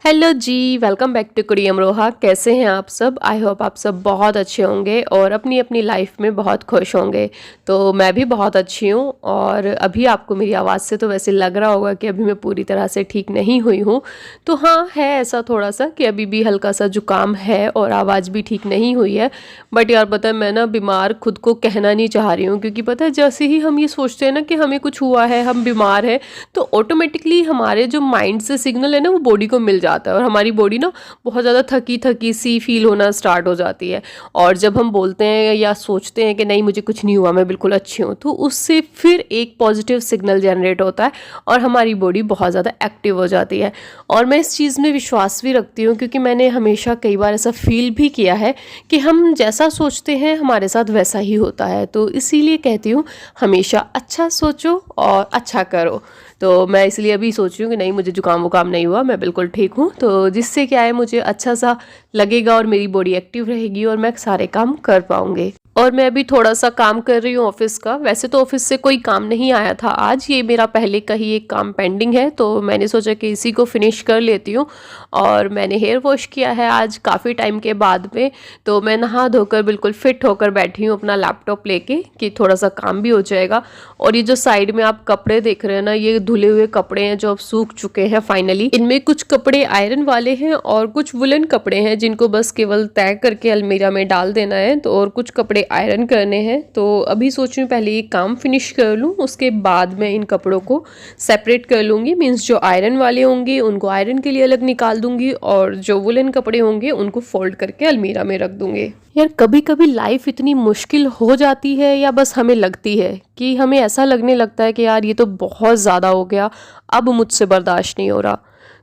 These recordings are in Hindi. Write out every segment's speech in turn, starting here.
हेलो जी, welcome back to Kudi Amroha. कैसे हैं आप सब? आई होप आप सब बहुत अच्छे होंगे और अपनी अपनी लाइफ में बहुत खुश होंगे। तो मैं भी बहुत अच्छी हूँ और अभी आपको मेरी आवाज़ से तो वैसे लग रहा होगा कि अभी मैं पूरी तरह से ठीक नहीं हुई हूँ। तो हाँ, है ऐसा थोड़ा सा कि अभी भी हल्का सा जुकाम है और आवाज़ भी ठीक नहीं हुई है। बट यार पता है, मैं ना बीमार खुद को कहना नहीं चाह रही हूँ, क्योंकि पता है जैसे ही हम ये सोचते हैं ना कि हमें कुछ हुआ है, हम बीमार हैं, तो ऑटोमेटिकली हमारे जो माइंड से सिग्नल है ना वो बॉडी को मिल जाता है और हमारी बॉडी ना बहुत ज़्यादा थकी थकी सी फील होना स्टार्ट हो जाती है। और जब हम बोलते हैं या सोचते हैं कि नहीं मुझे कुछ नहीं हुआ, मैं बिल्कुल अच्छी हूँ, तो उससे फिर एक पॉजिटिव सिग्नल जनरेट होता है और हमारी बॉडी बहुत ज़्यादा एक्टिव हो जाती है। और मैं इस चीज़ में विश्वास भी रखती हूँ, क्योंकि मैंने हमेशा कई बार ऐसा फील भी किया है कि हम जैसा सोचते हैं हमारे साथ वैसा ही होता है। तो इसीलिए कहती हूँ हमेशा अच्छा सोचो और अच्छा करो। तो मैं इसलिए अभी सोच रही हूँ कि नहीं, मुझे जुकाम वुकाम नहीं हुआ, मैं बिल्कुल ठीक हूँ। तो जिससे क्या है, मुझे अच्छा सा लगेगा और मेरी बॉडी एक्टिव रहेगी और मैं सारे काम कर पाऊँगी। और मैं अभी थोड़ा सा काम कर रही हूँ ऑफिस का। वैसे तो ऑफिस से कोई काम नहीं आया था आज, ये मेरा पहले का ही एक काम पेंडिंग है, तो मैंने सोचा कि इसी को फिनिश कर लेती हूँ। और मैंने हेयर वॉश किया है आज काफ़ी टाइम के बाद में, तो मैं नहा धोकर बिल्कुल फिट होकर बैठी हूँ अपना लैपटॉप लेके कि थोड़ा सा काम भी हो जाएगा। और ये जो साइड में आप कपड़े देख रहे हैं ना, ये धुले हुए कपड़े हैं जो अब सूख चुके हैं फाइनली। इनमें कुछ कपड़े आयरन वाले हैं और कुछ वुलन कपड़े हैं जिनको बस केवल तय करके अलमीरा में डाल देना है, तो और कुछ कपड़े आयरन करने हैं। तो अभी सोच रही हूँ पहले ये काम फिनिश कर लूँ, उसके बाद मैं इन कपड़ों को सेपरेट कर लूँगी। मीन्स जो आयरन वाले होंगे उनको आयरन के लिए अलग निकाल दूंगी और जो वुलन कपड़े होंगे उनको फोल्ड करके अलमीरा में रख दूंगी। यार कभी कभी लाइफ इतनी मुश्किल हो जाती है, या बस हमें लगती है कि हमें ऐसा लगने लगता है कि यार ये तो बहुत ज़्यादा हो गया, अब मुझसे बर्दाश्त नहीं हो रहा।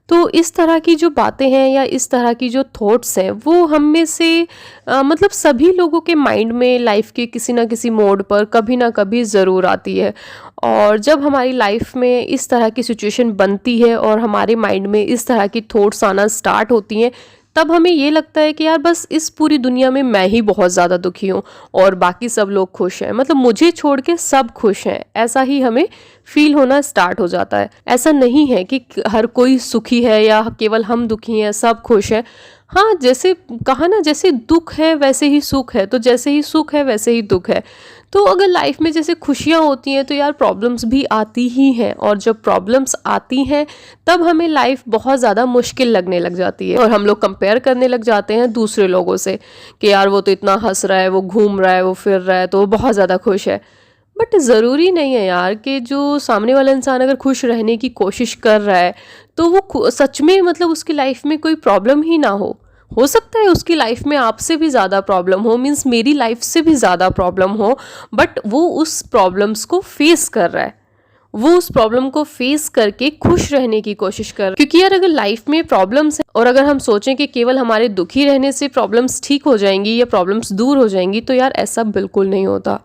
तो इस तरह की जो बातें हैं या इस तरह की जो थॉट्स हैं वो हम में से मतलब सभी लोगों के माइंड में लाइफ के किसी ना किसी मोड़ पर कभी ना कभी ज़रूर आती है। और जब हमारी लाइफ में इस तरह की सिचुएशन बनती है और हमारे माइंड में इस तरह की थॉट्स आना स्टार्ट होती हैं, तब हमें ये लगता है कि यार बस इस पूरी दुनिया में मैं ही बहुत ज़्यादा दुखी हूँ और बाकी सब लोग खुश हैं, मतलब मुझे छोड़ के सब खुश हैं, ऐसा ही हमें फील होना स्टार्ट हो जाता है। ऐसा नहीं है कि हर कोई सुखी है या केवल हम दुखी हैं, सब खुश हैं। हाँ, जैसे कहा ना, जैसे दुख है वैसे ही सुख है, तो जैसे ही सुख है वैसे ही दुख है। तो अगर लाइफ में जैसे खुशियाँ होती हैं तो यार प्रॉब्लम्स भी आती ही हैं, और जब प्रॉब्लम्स आती हैं तब हमें लाइफ बहुत ज़्यादा मुश्किल लगने लग जाती है और हम लोग कंपेयर करने लग जाते हैं दूसरे लोगों से कि यार वो तो इतना हंस रहा है, वो घूम रहा है, वो फिर रहा है, तो वो बहुत ज़्यादा खुश है। बट ज़रूरी नहीं है यार कि जो सामने वाला इंसान अगर खुश रहने की कोशिश कर रहा है तो वो सच में मतलब उसकी लाइफ में कोई प्रॉब्लम ही ना हो सकता है उसकी लाइफ में आपसे भी ज़्यादा प्रॉब्लम हो, मीन्स मेरी लाइफ से भी ज़्यादा प्रॉब्लम हो, बट वो उस प्रॉब्लम्स को फेस कर रहा है, वो उस प्रॉब्लम को फेस करके खुश रहने की कोशिश कर रहा है। क्योंकि यार अगर लाइफ में प्रॉब्लम्स है और अगर हम सोचें कि केवल हमारे दुखी रहने से प्रॉब्लम्स ठीक हो जाएंगी या प्रॉब्लम्स दूर हो जाएंगी, तो यार ऐसा बिल्कुल नहीं होता।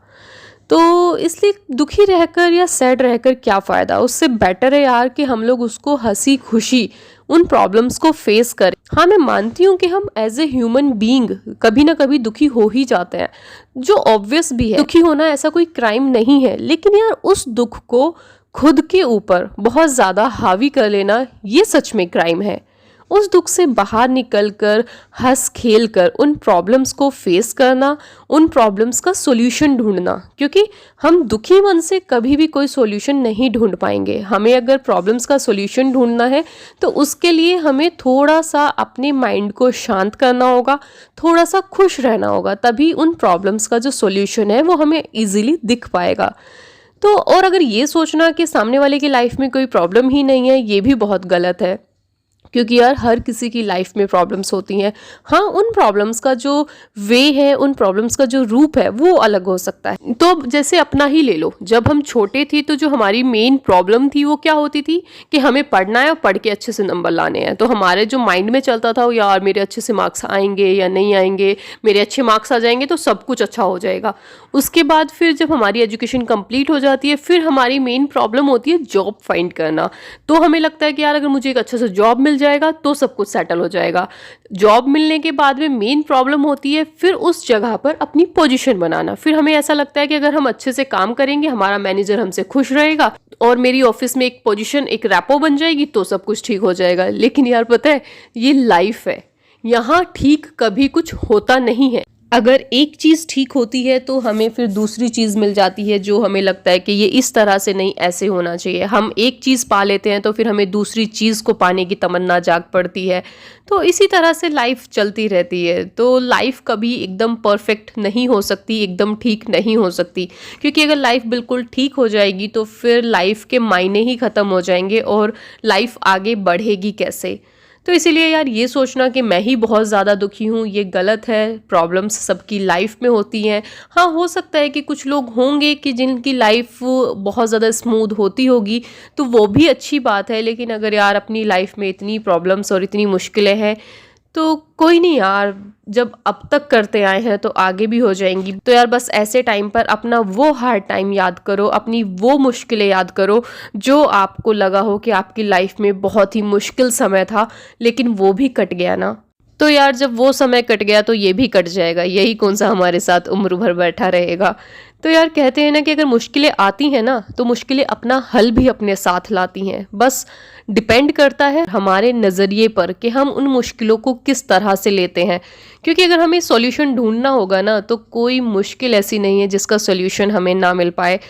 तो इसलिए दुखी रहकर या सैड रहकर क्या फ़ायदा, उससे बेटर है यार कि हम लोग उसको हंसी खुशी उन प्रॉब्लम्स को फेस करें। हाँ, मैं मानती हूँ कि हम एज ए ह्यूमन बीइंग कभी ना कभी दुखी हो ही जाते हैं, जो ऑब्वियस भी है, दुखी होना ऐसा कोई क्राइम नहीं है। लेकिन यार उस दुख को खुद के ऊपर बहुत ज़्यादा हावी कर लेना, ये सच में क्राइम है। उस दुख से बाहर निकलकर हंस खेल कर उन प्रॉब्लम्स को फेस करना, उन प्रॉब्लम्स का सॉल्यूशन ढूंढना, क्योंकि हम दुखी मन से कभी भी कोई सॉल्यूशन नहीं ढूंढ पाएंगे। हमें अगर प्रॉब्लम्स का सॉल्यूशन ढूंढना है तो उसके लिए हमें थोड़ा सा अपने माइंड को शांत करना होगा, थोड़ा सा खुश रहना होगा, तभी उन प्रॉब्लम्स का जो सॉल्यूशन है वो हमें ईजिली दिख पाएगा। तो और अगर ये सोचना कि सामने वाले की लाइफ में कोई प्रॉब्लम ही नहीं है, ये भी बहुत गलत है, क्योंकि यार हर किसी की लाइफ में प्रॉब्लम्स होती हैं। हाँ, उन प्रॉब्लम्स का जो वे है, उन प्रॉब्लम्स का जो रूप है वो अलग हो सकता है। तो जैसे अपना ही ले लो, जब हम छोटे थे तो जो हमारी मेन प्रॉब्लम थी वो क्या होती थी कि हमें पढ़ना है और पढ़ के अच्छे से नंबर लाने हैं। तो हमारे जो माइंड में चलता था वो यार मेरे अच्छे से मार्क्स आएंगे या नहीं आएंगे, मेरे अच्छे मार्क्स आ जाएंगे तो सब कुछ अच्छा हो जाएगा। उसके बाद फिर जब हमारी एजुकेशन कंप्लीट हो जाती है, फिर हमारी मेन प्रॉब्लम होती है जॉब फाइंड करना। तो हमें लगता है कि यार अगर मुझे एक अच्छे से जॉब मिल जाएगा तो सब कुछ सेटल हो जाएगा। जॉब मिलने के बाद में मेन प्रॉब्लम होती है फिर उस जगह पर अपनी पोजीशन बनाना। फिर हमें ऐसा लगता है कि अगर हम अच्छे से काम करेंगे, हमारा मैनेजर हमसे खुश रहेगा और मेरी ऑफिस में एक पोजीशन, एक रैपो बन जाएगी तो सब कुछ ठीक हो जाएगा। लेकिन यार पता है, ये लाइफ है, यहाँ ठीक कभी कुछ होता नहीं है। अगर एक चीज़ ठीक होती है तो हमें फिर दूसरी चीज़ मिल जाती है जो हमें लगता है कि ये इस तरह से नहीं, ऐसे होना चाहिए। हम एक चीज़ पा लेते हैं तो फिर हमें दूसरी चीज़ को पाने की तमन्ना जाग पड़ती है। तो इसी तरह से लाइफ चलती रहती है। तो लाइफ कभी एकदम परफेक्ट नहीं हो सकती, एकदम ठीक नहीं हो सकती, क्योंकि अगर लाइफ बिल्कुल ठीक हो जाएगी तो फिर लाइफ के मायने ही ख़त्म हो जाएंगे और लाइफ आगे बढ़ेगी कैसे। तो इसीलिए यार ये सोचना कि मैं ही बहुत ज़्यादा दुखी हूँ, ये गलत है। प्रॉब्लम्स सबकी लाइफ में होती हैं। हाँ, हो सकता है कि कुछ लोग होंगे कि जिनकी लाइफ बहुत ज़्यादा स्मूथ होती होगी, तो वो भी अच्छी बात है। लेकिन अगर यार अपनी लाइफ में इतनी प्रॉब्लम्स और इतनी मुश्किलें हैं तो कोई नहीं यार, जब अब तक करते आए हैं तो आगे भी हो जाएंगी। तो यार बस ऐसे टाइम पर अपना वो हार्ड टाइम याद करो, अपनी वो मुश्किलें याद करो जो आपको लगा हो कि आपकी लाइफ में बहुत ही मुश्किल समय था, लेकिन वो भी कट गया ना। तो यार जब वो समय कट गया तो ये भी कट जाएगा, यही कौन सा हमारे साथ उम्र भर बैठा रहेगा। तो यार कहते हैं ना कि अगर मुश्किलें आती हैं ना तो मुश्किलें अपना हल भी अपने साथ लाती हैं। बस डिपेंड करता है हमारे नज़रिए पर कि हम उन मुश्किलों को किस तरह से लेते हैं। क्योंकि अगर हमें सॉल्यूशन ढूंढना होगा ना तो कोई मुश्किल ऐसी नहीं है जिसका सॉल्यूशन हमें ना मिल पाए।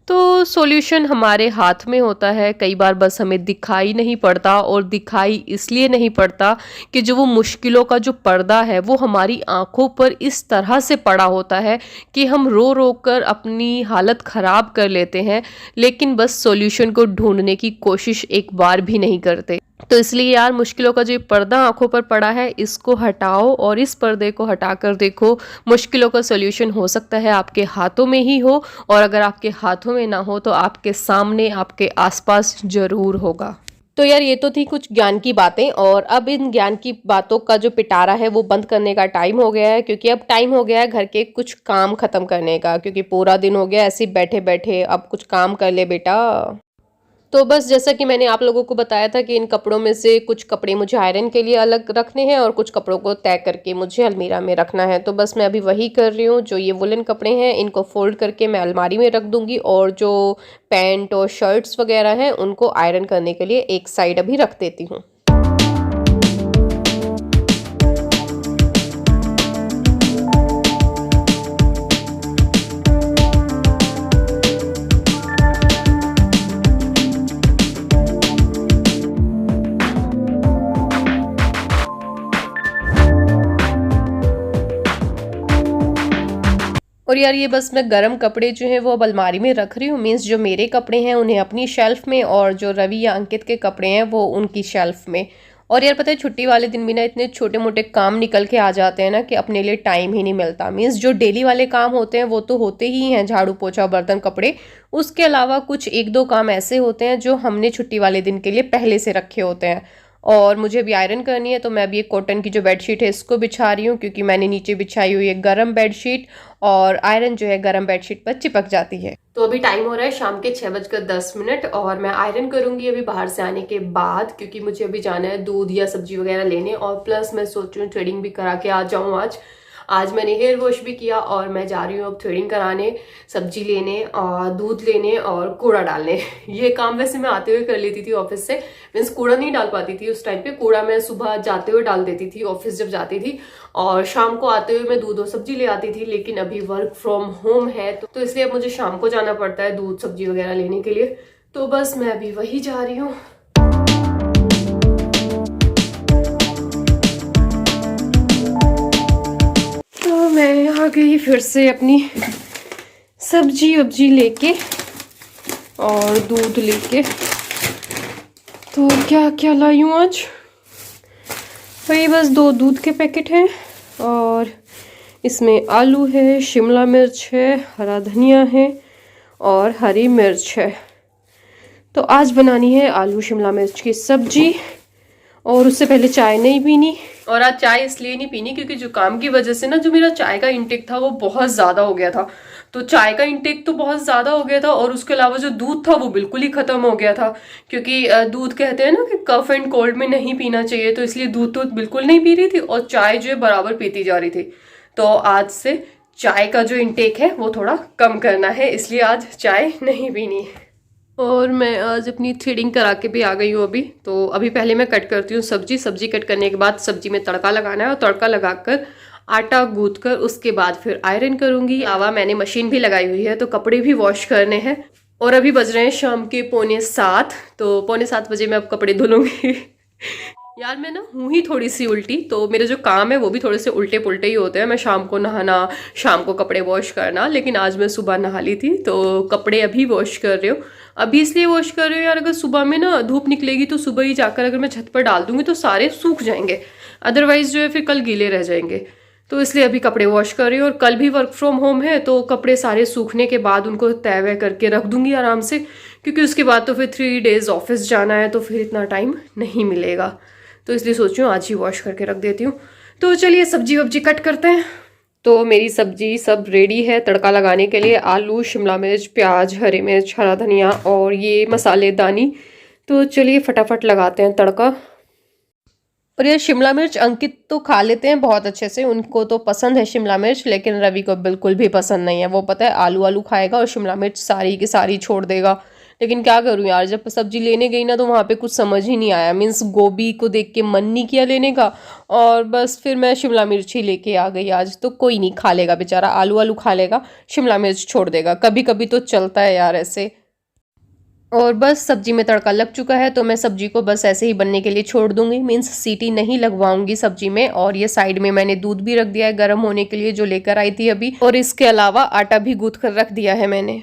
तो सॉल्यूशन हमारे हाथ में होता है, कई बार बस हमें दिखाई नहीं पड़ता। और दिखाई इसलिए नहीं पड़ता कि जो वो मुश्किलों का जो पर्दा है वो हमारी आंखों पर इस तरह से पड़ा होता है कि हम रो रो कर अपनी हालत ख़राब कर लेते हैं, लेकिन बस सॉल्यूशन को ढूंढने की कोशिश एक बार भी नहीं करते। तो इसलिए यार मुश्किलों का जो पर्दा आंखों पर पड़ा है इसको हटाओ और इस पर्दे को हटाकर देखो। मुश्किलों का सॉल्यूशन हो सकता है आपके हाथों में ही हो, और अगर आपके हाथों में ना हो तो आपके सामने, आपके आसपास जरूर होगा। तो यार ये तो थी कुछ ज्ञान की बातें, और अब इन ज्ञान की बातों का जो पिटारा है वो बंद करने का टाइम हो गया है। क्योंकि अब टाइम हो गया है घर के कुछ काम खत्म करने का, क्योंकि पूरा दिन हो गया ऐसे बैठे बैठे। अब कुछ काम कर ले बेटा। तो बस जैसा कि मैंने आप लोगों को बताया था कि इन कपड़ों में से कुछ कपड़े मुझे आयरन के लिए अलग रखने हैं और कुछ कपड़ों को तय करके मुझे अलमीरा में रखना है। तो बस मैं अभी वही कर रही हूँ। जो ये वुलन कपड़े हैं इनको फोल्ड करके मैं अलमारी में रख दूँगी, और जो पैंट और शर्ट्स वगैरह हैं उनको आयरन करने के लिए एक साइड अभी रख देती हूँ। और यार ये बस मैं गरम कपड़े जो हैं वो अब अलमारी में रख रही हूँ। मीन्स जो मेरे कपड़े हैं उन्हें अपनी शेल्फ में, और जो रवि या अंकित के कपड़े हैं वो उनकी शेल्फ में। और यार पता है छुट्टी वाले दिन भी ना इतने छोटे मोटे काम निकल के आ जाते हैं ना कि अपने लिए टाइम ही नहीं मिलता। मीन्स जो डेली वाले काम होते हैं वो तो होते ही हैं, झाड़ू पोछा बर्तन कपड़े। उसके अलावा कुछ एक दो काम ऐसे होते हैं जो हमने छुट्टी वाले दिन के लिए पहले से रखे होते हैं। और मुझे अभी आयरन करनी है, तो मैं अभी एक कॉटन की जो बेडशीट है इसको बिछा रही हूँ, क्योंकि मैंने नीचे बिछाई हुई है गरम बेडशीट, और आयरन जो है गरम बेडशीट पर चिपक जाती है। तो अभी टाइम हो रहा है शाम के 6:10, और मैं आयरन करूंगी अभी बाहर से आने के बाद, क्योंकि मुझे अभी जाना है दूध या सब्जी वगैरह लेने। और प्लस मैं सोच रही हूँ थ्रेडिंग भी करा के आ जाऊँ आज मैंने हेयर वॉश भी किया, और मैं जा रही हूँ अब थ्रेडिंग कराने, सब्जी लेने और दूध लेने और कूड़ा डालने। ये काम वैसे मैं आते हुए कर लेती थी ऑफिस से। मीन्स कूड़ा नहीं डाल पाती थी उस टाइम पे, कूड़ा मैं सुबह जाते हुए डाल देती थी ऑफिस जब जाती थी, और शाम को आते हुए मैं दूध और सब्जी ले आती थी। लेकिन अभी वर्क फ्रॉम होम है तो इसलिए अब मुझे शाम को जाना पड़ता है दूध सब्जी वगैरह लेने के लिए। तो बस मैं अभी वही जा रही हूँ। मैं आ गई फिर से अपनी सब्जी वब्जी लेके और दूध लेके। तो क्या क्या लाई हूँ आज? वही बस 2 दूध के पैकेट हैं, और इसमें आलू है, शिमला मिर्च है, हरा धनिया है और हरी मिर्च है। तो आज बनानी है आलू शिमला मिर्च की सब्जी, और उससे पहले चाय नहीं पीनी। और आज चाय इसलिए नहीं पीनी क्योंकि जुकाम की वजह से ना जो मेरा चाय का इंटेक था वो बहुत ज़्यादा हो गया था। तो चाय का इंटेक तो बहुत ज़्यादा हो गया था और उसके अलावा जो दूध था वो बिल्कुल ही ख़त्म हो गया था। क्योंकि दूध कहते हैं ना कि कफ एंड कोल्ड में नहीं पीना चाहिए, तो इसलिए दूध तो बिल्कुल नहीं पी रही थी और चाय जो है बराबर पीती जा रही थी। तो आज से चाय का जो इंटेक है वो थोड़ा कम करना है, इसलिए आज चाय नहीं पीनी है। और मैं आज अपनी थ्रेडिंग करा के भी आ गई हूँ अभी। तो अभी पहले मैं कट करती हूँ सब्जी कट करने के बाद सब्जी में तड़का लगाना है और तड़का लगाकर आटा गूंथ कर उसके बाद फिर आयरन करूँगी। अलावा मैंने मशीन भी लगाई हुई है तो कपड़े भी वॉश करने हैं। और अभी बज रहे हैं शाम के 6:45, तो 6:45 बजे मैं अब कपड़े धुलूंगी। यार मैं ना हूँ ही थोड़ी सी उल्टी, तो मेरे जो काम है वो भी थोड़े से उल्टे पुल्टे ही होते हैं। मैं शाम को नहाना, शाम को कपड़े वॉश करना, लेकिन आज मैं सुबह नहा ली थी तो कपड़े अभी वॉश कर रही हूँ। अभी इसलिए वॉश कर रही हूँ यार, अगर सुबह में ना धूप निकलेगी तो सुबह ही जाकर अगर मैं छत पर डाल दूंगी तो सारे सूख जाएंगे, अदरवाइज जो है फिर कल गीले रह जाएंगे। तो इसलिए अभी कपड़े वॉश कर रही हूँ। और कल भी वर्क फ्रॉम होम है तो कपड़े सारे सूखने के बाद उनको तय वह करके रख दूंगी आराम से, क्योंकि उसके बाद तो फिर 3 डेज ऑफिस जाना है तो फिर इतना टाइम नहीं मिलेगा। तो इसलिए सोच रही हूँ आज ही वॉश करके रख देती हूँ। तो चलिए सब्जी वब्जी कट करते हैं। तो मेरी सब्जी सब रेडी है तड़का लगाने के लिए। आलू, शिमला मिर्च, प्याज, हरी मिर्च, हरा धनिया और ये मसालेदानी। तो चलिए फटाफट लगाते हैं तड़का। और ये शिमला मिर्च अंकित तो खा लेते हैं बहुत अच्छे से, उनको तो पसंद है शिमला मिर्च, लेकिन रवि को बिल्कुल भी पसंद नहीं है। वो पता है आलू आलू खाएगा और शिमला मिर्च सारी की सारी छोड़ देगा। लेकिन क्या करूं यार, जब सब्जी लेने गई ना तो वहाँ पे कुछ समझ ही नहीं आया। मीन्स गोभी को देख के मन नहीं किया लेने का, और बस फिर मैं शिमला मिर्च ही लेके आ गई आज। तो कोई नहीं खा लेगा बेचारा, आलू आलू खा लेगा, शिमला मिर्च छोड़ देगा। कभी कभी तो चलता है यार ऐसे। और बस सब्जी में तड़का लग चुका है तो मैं सब्जी को बस ऐसे ही बनने के लिए छोड़ दूंगी। मीन्स सीटी नहीं लगवाऊंगी सब्जी में। और ये साइड में मैंने दूध भी रख दिया है गर्म होने के लिए, जो लेकर आई थी अभी। और इसके अलावा आटा भी गूंथ कर रख दिया है मैंने।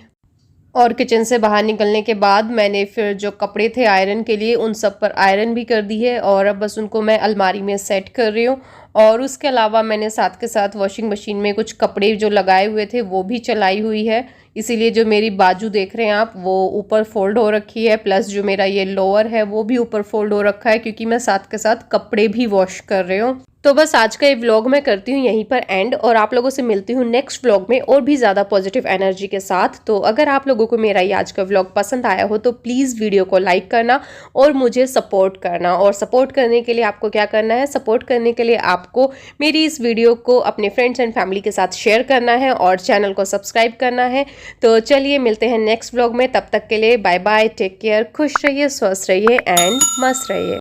और किचन से बाहर निकलने के बाद मैंने फिर जो कपड़े थे आयरन के लिए उन सब पर आयरन भी कर दी है और अब बस उनको मैं अलमारी में सेट कर रही हूँ। और उसके अलावा मैंने साथ के साथ वॉशिंग मशीन में कुछ कपड़े जो लगाए हुए थे वो भी चलाई हुई है। इसीलिए जो मेरी बाजू देख रहे हैं आप वो ऊपर फोल्ड हो रखी है, प्लस जो मेरा ये लोअर है वो भी ऊपर फोल्ड हो रखा है, क्योंकि मैं साथ के साथ कपड़े भी वॉश कर रही हूँ। तो बस आज का ये व्लॉग मैं करती हूँ यहीं पर एंड, और आप लोगों से मिलती हूँ नेक्स्ट व्लॉग में और भी ज़्यादा पॉजिटिव एनर्जी के साथ। तो अगर आप लोगों को मेरा ये आज का व्लॉग पसंद आया हो तो प्लीज़ वीडियो को लाइक करना और मुझे सपोर्ट करना। और सपोर्ट करने के लिए आपको क्या करना है, सपोर्ट करने के लिए आपको मेरी इस वीडियो को अपने फ्रेंड्स एंड फैमिली के साथ शेयर करना है और चैनल को सब्सक्राइब करना है। तो चलिए मिलते हैं नेक्स्ट व्लॉग में, तब तक के लिए बाय बाय, टेक केयर, खुश रहिए, स्वस्थ रहिए एंड मस्त रहिए।